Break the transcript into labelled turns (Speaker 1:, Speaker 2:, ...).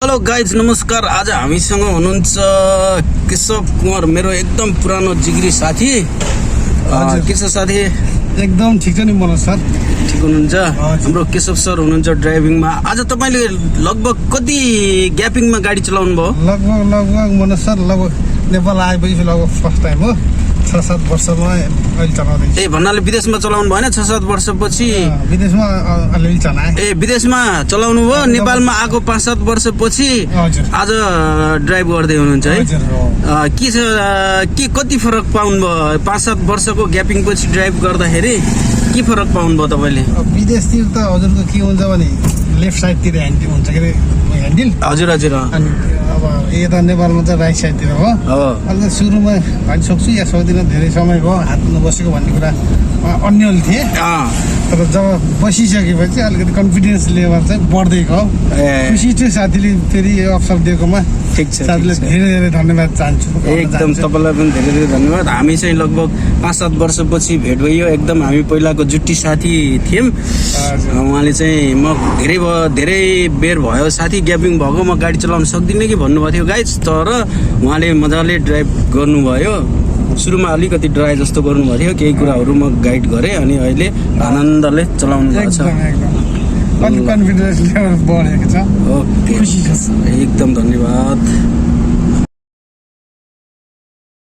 Speaker 1: Hello guys नमस्कार। आज हामीसँग हुनुहुन्छ केशव कुमार, मेरो एकदम पुरानो जिग्री साथी। के छ साथी?
Speaker 2: एकदम ठिक छ नि मनोज सर।
Speaker 1: ठिक हुनुहुन्छ? हाम्रो केशव सर हुनुहुन्छ ड्राइभिङमा। आज तपाईँले लगभग कति ग्यापिङमा गाडी चलाउनु भयो?
Speaker 2: लगभग मनोज सर नेपाल आएपछि लगभग फर्स्ट टाइम हो। 6-7 वर्षमा अहिले चलाउँदैछु।
Speaker 1: ए भन्नाले विदेशमा चलाउनु भएन? 6-7 वर्षपछि
Speaker 2: विदेशमा अलिअलि चलाएँ।
Speaker 1: ए विदेशमा चलाउनु भयो, नेपालमा आएको 5-7 वर्षपछि आज ड्राइभ गर्दै हुनुहुन्छ है? के छ के कति फरक पाउनुभयो 5-7 वर्षको ग्यापिङ पछि ड्राइभ गर्दाखेरि? के फरक पाउनुभयो तपाईँले?
Speaker 2: विदेशतिर त हजुरको के हुन्छ भने लेफ्ट साइडतिर ह्यान्डल हुन्छ के अरे ह्यान्डल।
Speaker 1: हजुर हजुर।
Speaker 2: अनि अब यता नेपालमा चाहिँ राइट साइडतिर हो। अहिले त सुरुमा भनि सक्छु या सक्दिनँ, धेरै समय भयो हात नबसेको भन्ने कुरा अन्यल थिएँ। तर जब बसिसकेपछि अलिकति कन्फिडेन्स लेभल चाहिँ बढ्दै गयो। खुसी छु साथीले फेरि यो अवसर दिएकोमा।
Speaker 1: ठिक छ,
Speaker 2: साथीलाई धेरै धेरै धन्यवाद चाहन्छु।
Speaker 1: एकदम तपाईँलाई पनि धेरै धेरै धन्यवाद। हामी चाहिँ लगभग 5-7 वर्षपछि भेट भयो। एकदम हामी पहिलाको जुट्टी साथी थियौँ। उहाँले चाहिँ म धेरै बेर भयो साथी ग्यापिङ भएको, म गाडी चलाउन सक्दिनँ कि भन्नुभएको थियो गाइज। तर उहाँले मजाले ड्राइभ गर्नुभयो। सुरुमा अलिकति ड्राई जस्तो गर्नुभएको थियो, केही कुराहरू म गाइड गरेँ अनि अहिले आनन्दले चलाउनु भएको छ।
Speaker 2: कन्फिडेन्स लेभल बढेको छ।
Speaker 1: ओके, एकदम धन्यवाद।